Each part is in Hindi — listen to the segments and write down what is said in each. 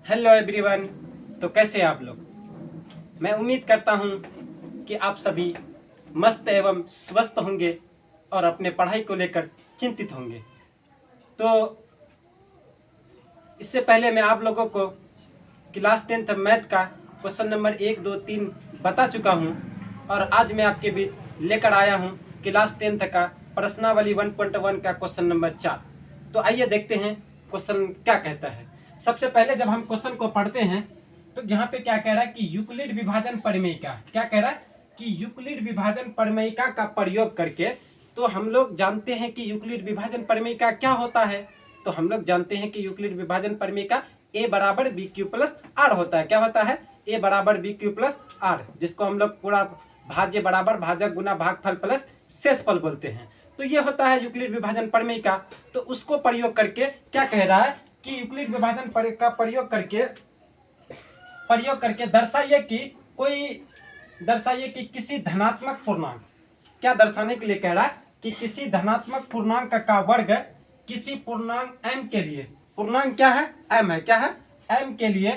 Hello everyone. तो कैसे हैं आप लोग? मैं उम्मीद करता हूं कि आप सभी मस्त एवं स्वस्थ होंगे और अपने पढ़ाई को लेकर चिंतित होंगे। तो इससे पहले मैं आप लोगों को क्लास 10th मैथ का क्वेश्चन नंबर 1, 2, 3 बता चुका हूं और आज मैं आपके बीच लेकर आया हूं क्लास 10th का प्रश्नावली 1.1 का क्वेश्चन नंबर 4। तो आइए देखते हैं क्वेश्चन क्या कहता है। सबसे पहले जब हम क्वेश्चन को पढ़ते हैं तो यहाँ पे क्या कह रहा है कि यूक्लिड विभाजन प्रमेयिका, क्या कह रहा है कि यूक्लिड विभाजन प्रमेयिका का प्रयोग करके, तो हम लोग जानते हैं कि यूक्लिड विभाजन प्रमेयिका क्या होता है। तो हम लोग जानते हैं कि यूक्लिड विभाजन प्रमेयिका a बराबर बी क्यू प्लस आर होता है। क्या होता है? a बराबर बी क्यू प्लस आर, जिसको हम लोग पूरा भाज्य बराबर भाजक गुना भागफल प्लस शेषफल बोलते हैं। तो ये होता है यूक्लिड विभाजन प्रमेयिका। तो उसको प्रयोग करके क्या कह रहा है कि यूक्लिड विभाजन का प्रयोग करके दर्शाइए कि किसी धनात्मक पूर्णांक, क्या दर्शाने के लिए कह रहा है कि किसी धनात्मक पूर्णांक का वर्ग किसी पूर्णांक m के लिए, पूर्णांक क्या है? m है। क्या है? m के लिए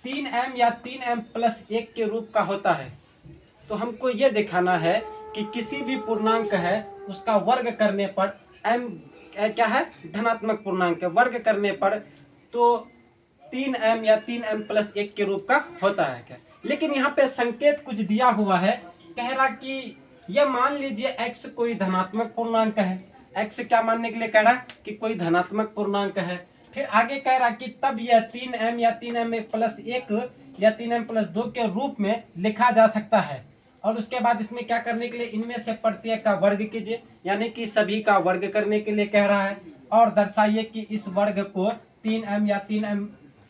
3m या 3m प्लस 1 के रूप का होता है। तो हमको ये दिखाना है कि किसी भी पूर्णांक है उसका वर्ग करने पर m क्या है? धनात्मक पूर्णांक है, वर्ग करने पर तो 3m या 3m प्लस 1 के रूप का होता है। क्या? लेकिन यहाँ पे संकेत कुछ दिया हुआ है, कह रहा कि यह मान लीजिए x कोई धनात्मक पूर्णांक है। x क्या मानने के लिए कह रहा है कि कोई धनात्मक पूर्णांक है। फिर आगे कह रहा कि तब यह 3m या 3m प्लस 1 या 3m प्लस 2 के रूप में लिखा जा सकता है। और उसके बाद इसमें क्या करने के लिए, इनमें से प्रत्येक का वर्ग कीजिए, यानी कि सभी का वर्ग करने के लिए कह रहा है। और दर्शाइए कि इस वर्ग को 3m या 3m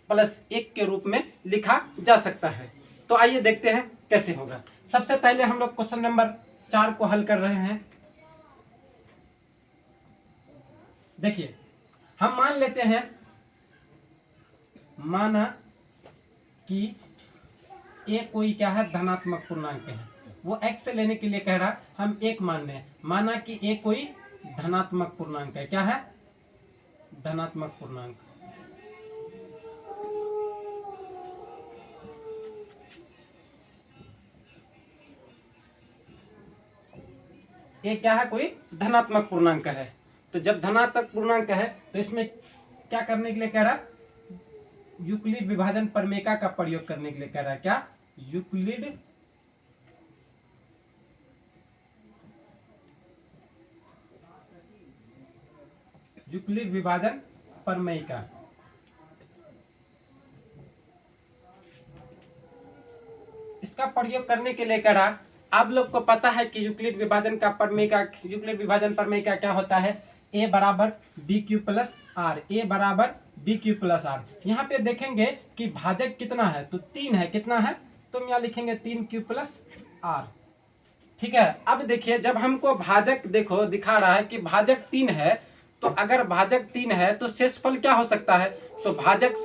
प्लस 1 के रूप में लिखा जा सकता है। तो आइए देखते हैं कैसे होगा। सबसे पहले हम लोग क्वेश्चन नंबर 4 को हल कर रहे हैं। देखिए, हम मान लेते हैं, माना कि a कोई क्या है? धनात्मक पूर्णांक है। वो x से लेने के लिए कह रहा, हम एक मान रहे हैं। माना कि a कोई धनात्मक पूर्णांक है। क्या है? धनात्मक पूर्णांक। ये क्या है? कोई धनात्मक पूर्णांक है। तो जब धनात्मक पूर्णांक है तो इसमें क्या करने के लिए कह रहा है? यूक्लिड विभाजन प्रमेयिका का प्रयोग करने के लिए कह रहा है। क्या? यूक्लिड विभाजन प्रमेयिका। इसका प्रयोग करने के लिए कह रहा, आप लोग को पता है कि यूक्लिड विभाजन प्रमेय का क्या होता है? a बराबर B Q plus R, a बराबर बी क्यू प्लस आर। यहाँ पे देखेंगे कि भाजक कितना है? तो 3 है। कितना है? तो हम यहाँ लिखेंगे 3q प्लस आर। ठीक है। अब देखिए, जब हमको भाजक देखो दिखा रहा है कि भाजक 3 है, तो अगर भाजक 3 है तो शेषफल क्या हो सकता है? तो भाजक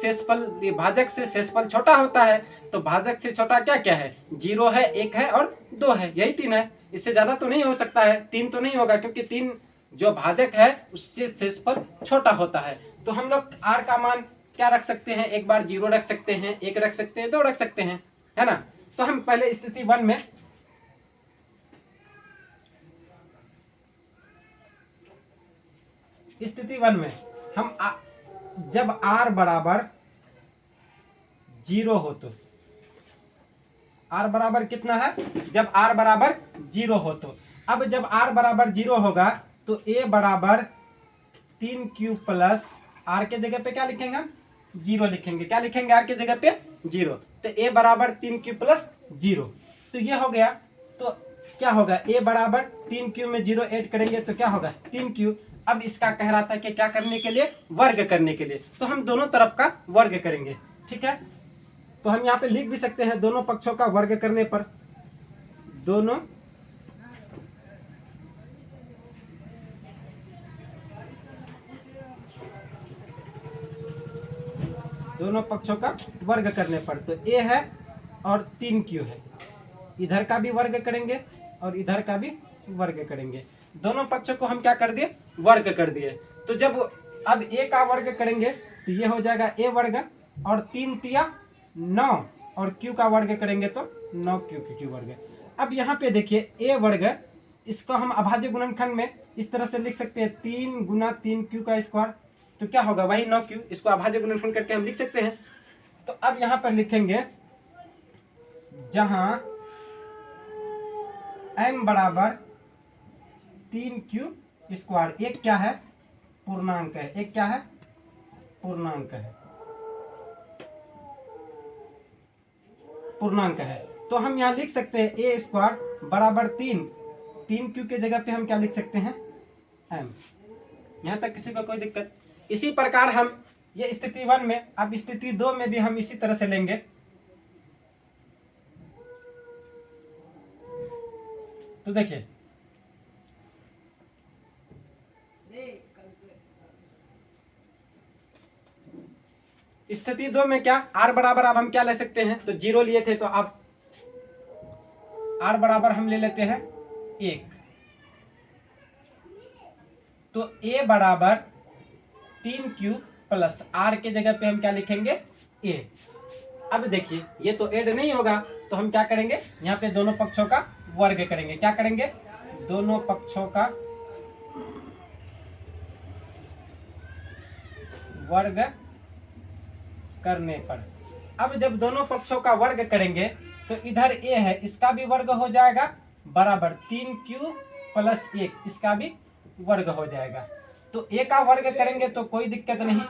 से शेषफल छोटा होता है। तो भाजक से छोटा क्या क्या है? 0 है, 1 है और 2 है, यही 3 है। इससे ज्यादा तो नहीं हो सकता है, 3 तो नहीं होगा, क्योंकि 3 जो भाजक है उससे शेषफल छोटा होता है। तो हम लोग आर का मान क्या रख सकते हैं? एक बार 0 रख सकते हैं, 1 रख सकते हैं, 2 रख सकते हैं, है ना। तो हम पहले स्थिति 1 में हम जब r बराबर 0 हो, तो r बराबर कितना है? जब r बराबर 0 हो तो, अब जब r बराबर 0 होगा तो a बराबर 3q प्लस r के जगह पे क्या लिखेंगे? हम 0 लिखेंगे। क्या लिखेंगे? r के जगह पे 0। तो a बराबर 3q प्लस 0। तो ये हो गया। तो क्या होगा? a बराबर 3q में 0 ऐड करेंगे तो क्या होगा? 3q। अब इसका कह रहा था कि क्या करने के लिए? वर्ग करने के लिए। तो हम दोनों तरफ का वर्ग करेंगे। ठीक है। तो हम यहाँ पे लिख भी सकते हैं, दोनों पक्षों का वर्ग करने पर दोनों पक्षों का वर्ग करने पर, तो a है और 3q है, इधर का भी वर्ग करेंगे और इधर का भी वर्ग करेंगे। दोनों पक्षों को हम क्या कर दिए? वर्ग कर दिए। तो जब अब a का वर्ग करेंगे तो ये हो जाएगा a वर्ग और 3 तिया 9 और क्यू का वर्ग करेंगे तो 9 क्यू वर्ग। अब यहाँ पे देखिए ए वर्ग, इसको हम अभाज्य गुणनखंड में इस तरह से लिख सकते हैं 3 गुना 3 क्यू का स्क्वायर, तो क्या होगा वही 9 क्यू। इसको अभाज्य गुणनखंड करके हम लिख सकते हैं। तो अब यहाँ पर लिखेंगे जहां m बराबर 3 क्यू स्क्वायर, एक क्या है पूर्णांक है, एक क्या है पूर्णांक है, पूर्णांक है। तो हम यहाँ लिख सकते हैं ए स्क्वायर बराबर 3 क्यू के जगह पे हम क्या लिख सकते हैं m। यहाँ तक किसी को कोई दिक्कत? इसी प्रकार हम ये स्थिति 1 में, अब स्थिति 2 में भी हम इसी तरह से लेंगे। तो देखिए स्थिति 2 में क्या r बराबर अब हम क्या ले सकते हैं, तो 0 लिए थे तो अब r बराबर हम ले लेते हैं 1। तो a बराबर 3q प्लस r के जगह पे हम क्या लिखेंगे a। अब देखिए ये तो ऐड नहीं होगा, तो हम क्या करेंगे यहाँ पे दोनों पक्षों का वर्ग करेंगे। क्या करेंगे, दोनों पक्षों का वर्ग करने पर, अब जब दोनों पक्षों का वर्ग करेंगे तो इधर a है इसका भी वर्ग हो जाएगा बराबर 3q प्लस 1 इसका भी वर्ग हो जाएगा। तो a का वर्ग करेंगे तो कोई दिक्कत नहीं,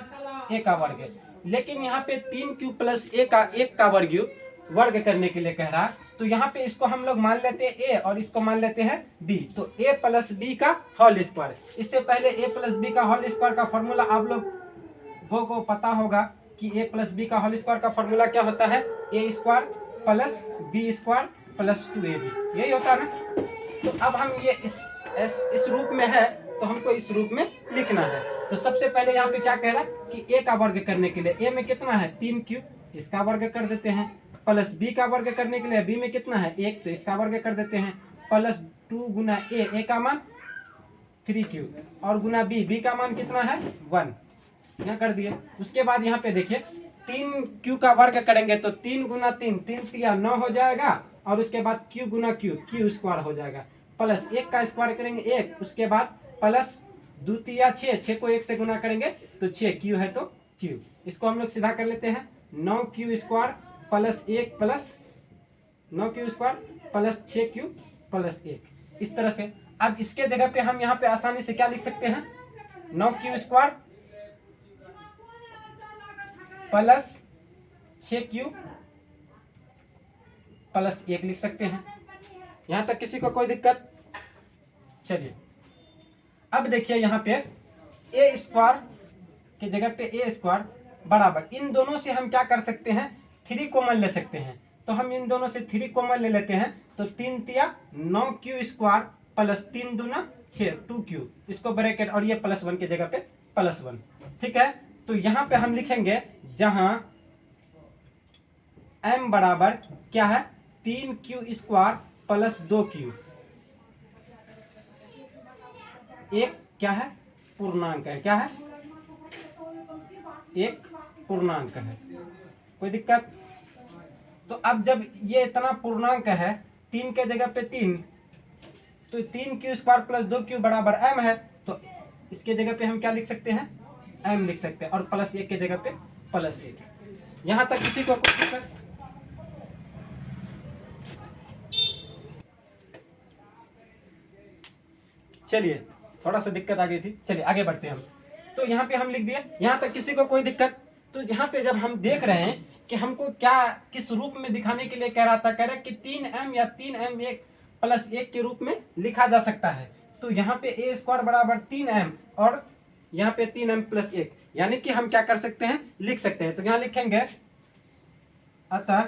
a का वर्ग। लेकिन यहाँ पे 3q प्लस a का 1 का वर्ग करने के लिए कह रहा, तो यहाँ पे इसको हम लोग मान लेते हैं a और इसको मान लेते हैं b। तो a प्लस b का होल स्क्वायर, इससे पहले a प्लस b का होल स्क्वायर का फॉर्मूला आप लोग को पता होगा कि a प्लस बी का होल स्क्वायर का फॉर्मूला क्या होता है, a square plus B square plus 2ab, यही होता है ना। तो अब हम ये इस रूप में है तो हमको इस रूप में लिखना है। तो सबसे पहले यहाँ पे क्या कह रहा है कि a का वर्ग करने के लिए a में कितना है 3q, इसका वर्ग कर देते हैं, प्लस b का वर्ग करने के लिए b में कितना है 1, तो इसका वर्ग कर देते हैं, प्लस 2 गुना a का मान 3q और गुना b का मान कितना है 1, यहाँ कर दिए। उसके बाद यहाँ पे देखिए 3q का वर्ग करेंगे तो 3 गुना 3 3 9 हो जाएगा, और उसके बाद q गुना q स्क्वायर हो जाएगा, प्लस 1 का स्क्वायर करेंगे 1, उसके बाद प्लस 2 6 को 1 से गुना करेंगे तो 6q है तो q, इसको हम लोग सीधा कर लेते हैं 9q square plus 1 plus 9q square plus 6q plus 1, इस तरह से। अब इसके जगह पे हम यहाँ पे आसानी से क्या लिख सकते हैं 9q square plus 6q plus 1 लिख सकते हैं। यहां तक किसी को कोई दिक्कत? चलिए अब देखिए यहाँ पे a स्क्वायर की जगह पे a स्क्वायर बराबर, इन दोनों से हम क्या कर सकते हैं 3 कॉमन ले सकते हैं। तो हम इन दोनों से 3 कॉमन ले लेते हैं, तो 3 तिया 9q स्क्वायर प्लस 3 दूना 6 2q, इसको ब्रैकेट और ये प्लस 1 की जगह पे प्लस 1, ठीक है। तो यहाँ पे हम लिखेंगे जहां m बराबर क्या है 3q स्क्वायर प्लस 2q, एक क्या है पूर्णांक है, क्या है एक पूर्णांक है, कोई दिक्कत? तो अब जब ये इतना पूर्णांक है 3 के जगह पे 3, तो 3q स्क्वायर प्लस 2q बराबर m है, तो इसके जगह पे हम क्या लिख सकते हैं m लिख सकते हैं, और प्लस 1 के जगह पे प्लस 1। यहां तक किसी को कोई दिक्कत? चलिए थोड़ा सा दिक्कत आ गई थी, चलिए आगे बढ़ते हैं हम। तो यहाँ पे हम लिख दिए, यहाँ तक किसी को कोई दिक्कत? तो यहाँ पे जब हम देख रहे हैं कि हमको क्या किस रूप में दिखाने के लिए कह रहा था, कह रहा है कि 3m या 3m 1 प्लस 1 के रूप में लिखा जा सकता है। तो यहाँ पे a स्क्वायर बराबर 3m और यहाँ पे 3m प्लस 1, यानी कि हम क्या कर सकते हैं लिख सकते हैं। तो यहाँ लिखेंगे अतः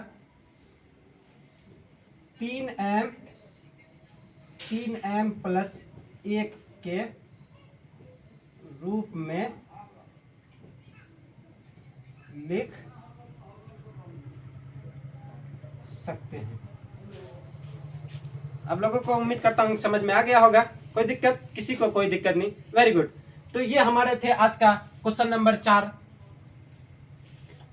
3m प्लस 1 के रूप में लिख सकते हैं। आप लोगों को उम्मीद करता हूं समझ में आ गया होगा, कोई दिक्कत? किसी को कोई दिक्कत नहीं, वेरी गुड। तो ये हमारे थे आज का क्वेश्चन नंबर 4।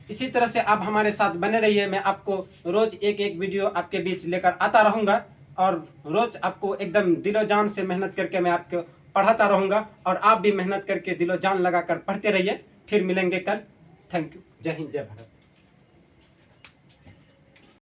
इसी तरह से आप हमारे साथ बने रहिए। मैं आपको रोज एक एक वीडियो आपके बीच लेकर आता रहूँगा और रोज आपको एकदम दिलो जान से मेहनत करके मैं आपको पढ़ाता रहूँगा और आप भी मेहनत करके दिलो जान लगाकर पढ़ते रहिए। फिर मिलेंगे कल। Thank you. जय हिंद, जय भारत।